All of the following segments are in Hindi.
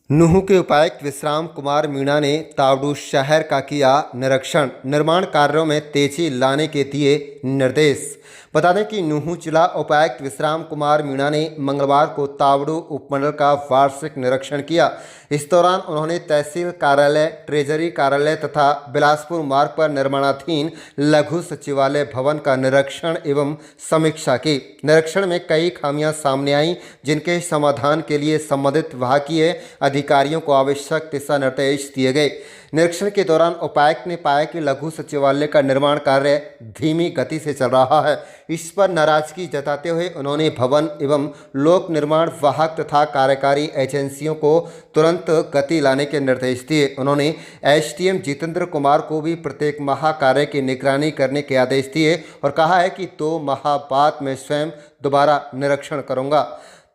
नूंह के उपायुक्त विश्राम कुमार मीणा ने तावड़ू शहर का किया निरीक्षण। निर्माण कार्यों में तेजी लाने के दिए निर्देश। बता दें कि नूंह जिला उपायुक्त विश्राम कुमार मीणा ने मंगलवार को तावड़ू उपमंडल का वार्षिक निरीक्षण किया। इस दौरान उन्होंने तहसील कार्यालय, ट्रेजरी कार्यालय तथा बिलासपुर मार्ग पर निर्माणाधीन लघु सचिवालय भवन का निरीक्षण एवं समीक्षा की। निरीक्षण में कई खामियां सामने आईं, जिनके समाधान के लिए संबंधित विभागीय अधिकारियों को आवश्यक दिशा निर्देश दिए गए। निरीक्षण के दौरान उपायुक्त ने पाया कि लघु सचिवालय का निर्माण कार्य धीमी गति से चल रहा है। इस पर नाराजगी जताते हुए उन्होंने भवन एवं लोक निर्माण विभाग तथा कार्यकारी एजेंसियों को तुरंत गति लाने के निर्देश दिए। उन्होंने एसडीएम जितेंद्र कुमार को भी प्रत्येक माह कार्य की निगरानी करने के आदेश दिए और कहा है कि 2 माह बाद मैं स्वयं दोबारा निरीक्षण करूंगा।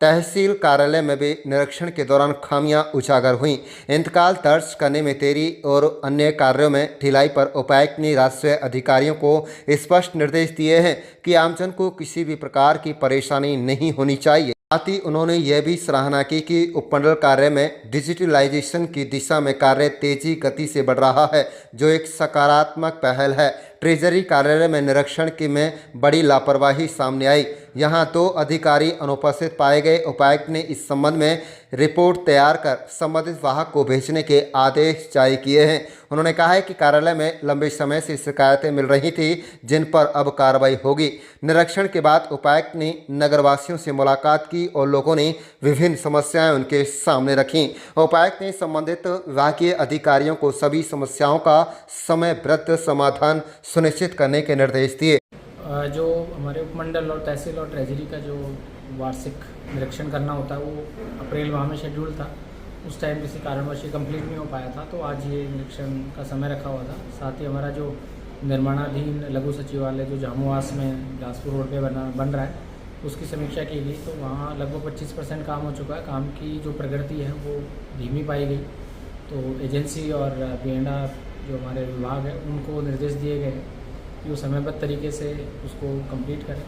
तहसील कार्यालय में भी निरीक्षण के दौरान खामियां उजागर हुईं। इंतकाल दर्ज करने में देरी और अन्य कार्यों में ढिलाई पर उपायुक्त ने राजस्व अधिकारियों को स्पष्ट निर्देश दिए हैं कि आमजन को किसी भी प्रकार की परेशानी नहीं होनी चाहिए। साथ ही उन्होंने यह भी सराहना की कि उपमंडल कार्य में डिजिटलाइजेशन की दिशा में कार्य तेजी गति से बढ़ रहा है, जो एक सकारात्मक पहल है। ट्रेजरी कार्यालय में निरीक्षण की में बड़ी लापरवाही सामने आई। यहां 2 अधिकारी अनुपस्थित पाए गए। उपायुक्त ने इस संबंध में रिपोर्ट तैयार कर संबंधित विभाग को भेजने के आदेश जारी किए हैं। उन्होंने कहा है कि कार्यालय में लंबे समय से शिकायतें मिल रही थी, जिन पर अब कार्रवाई होगी। निरीक्षण के बाद उपायुक्त ने नगरवासियों से मुलाकात की और लोगों ने विभिन्न समस्याएं उनके सामने रखीं। उपायुक्त ने संबंधित विभागीय अधिकारियों को सभी समस्याओं का समयबद्ध समाधान सुनिश्चित करने के निर्देश दिए। जो हमारे उपमंडल और तहसील और ट्रेजरी का जो वार्षिक निरीक्षण करना होता है वो अप्रैल माह में शेड्यूल था। उस टाइम किसी कारणवश कंप्लीट नहीं हो पाया था, तो आज ये निरीक्षण का समय रखा हुआ था। साथ ही हमारा जो निर्माणाधीन लघु सचिवालय जो जामुआस में बिलासपुर रोड पे बन रहा है, उसकी समीक्षा की गई। तो वहाँ लगभग 25% काम हो चुका है। काम की जो प्रगति है वो धीमी पाई गई। तो एजेंसी और B&R जो हमारे विभाग है उनको निर्देश दिए गए हैं कि वो समयबद्ध तरीके से उसको कंप्लीट करें।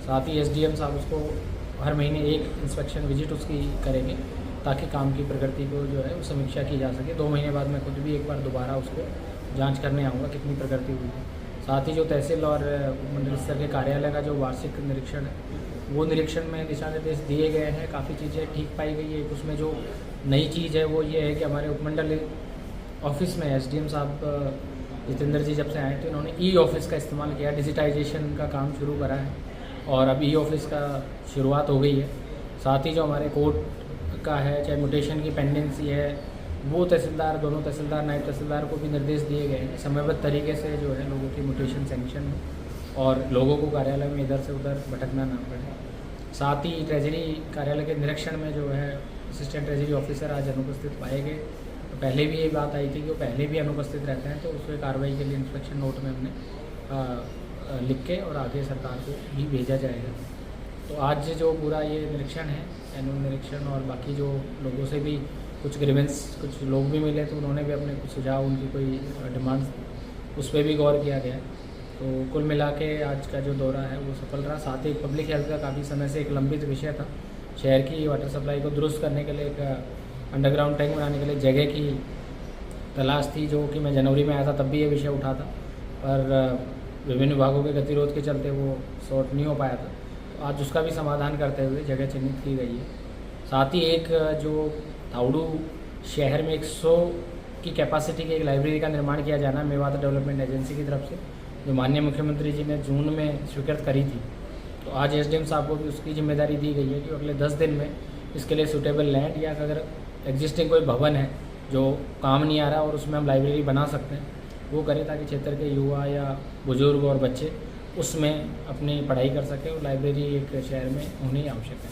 साथ ही SDM साहब उसको हर महीने एक इंस्पेक्शन विजिट उसकी करेंगे, ताकि काम की प्रगति को जो है वो समीक्षा की जा सके। 2 महीने बाद मैं खुद भी एक बार दोबारा उसको जांच करने आऊँगा कितनी प्रगति हुई है। साथ ही जो तहसील और उपमंडल स्तर के कार्यालय का जो वार्षिक निरीक्षण है, वो निरीक्षण में दिशा निर्देश दिए गए हैं। काफ़ी चीज़ें ठीक पाई गई है। उसमें जो नई चीज़ है वो ये है कि हमारे उपमंडल ऑफिस में SDM साहब जितेंद्र जी जब से आए थे, उन्होंने E-ऑफिस का इस्तेमाल किया। डिजिटाइजेशन का काम शुरू करा है और अब E-ऑफिस का शुरुआत हो गई है। साथ ही जो हमारे कोर्ट का है, चाहे म्यूटेशन की पेंडेंसी है, वो तहसीलदार, दोनों तहसीलदार, नायब तहसीलदार को भी निर्देश दिए गए हैं समयबद्ध तरीके से जो है लोगों की म्यूटेशन सैंक्शन हो और लोगों को कार्यालय में इधर से उधर भटकना ना पड़े। साथ ही ट्रेजरी कार्यालय के निरीक्षण में जो है असिस्टेंट ट्रेजरी ऑफिसर आज अनुपस्थित पाए गए। तो पहले भी ये बात आई थी कि वो पहले भी अनुपस्थित रहते हैं, तो उसमें कार्रवाई के लिए इंस्पेक्शन नोट में हमने लिख के और आगे सरकार को भी भेजा जाएगा। तो आज जो पूरा ये निरीक्षण है, एनुअल निरीक्षण, और बाकी जो लोगों से भी कुछ ग्रीवेंस, कुछ लोग भी मिले तो उन्होंने भी अपने कुछ सुझाव, उनकी कोई डिमांड्स, उस पर भी गौर किया गया। तो कुल मिला के आज का जो दौरा है वो सफल रहा। साथ ही पब्लिक हेल्थ का काफ़ी समय से एक लंबित विषय था। शहर की वाटर सप्लाई को दुरुस्त करने के लिए एक अंडरग्राउंड टैंक बनाने के लिए जगह की तलाश थी, जो कि मैं जनवरी में आया था तब भी ये विषय उठा था, पर विभिन्न विभागों के गतिरोध के चलते वो सॉर्ट नहीं हो पाया था। तो आज उसका भी समाधान करते हुए जगह चिन्हित की गई है। साथ ही एक जो तावड़ू शहर में 100 की कैपेसिटी की एक लाइब्रेरी का निर्माण किया जाना मेवात डेवलपमेंट एजेंसी की तरफ से, जो माननीय मुख्यमंत्री जी ने जून में स्वीकृत करी थी। तो आज SDM साहब को भी उसकी जिम्मेदारी दी गई है कि अगले 10 दिन में इसके लिए सूटेबल लैंड या अगर एग्जिस्टिंग कोई भवन है जो काम नहीं आ रहा और उसमें हम लाइब्रेरी बना सकते हैं, वो करें, ताकि क्षेत्र के युवा या बुजुर्ग और बच्चे उसमें अपनी पढ़ाई कर सकें। और लाइब्रेरी एक शहर में होनी आवश्यक है।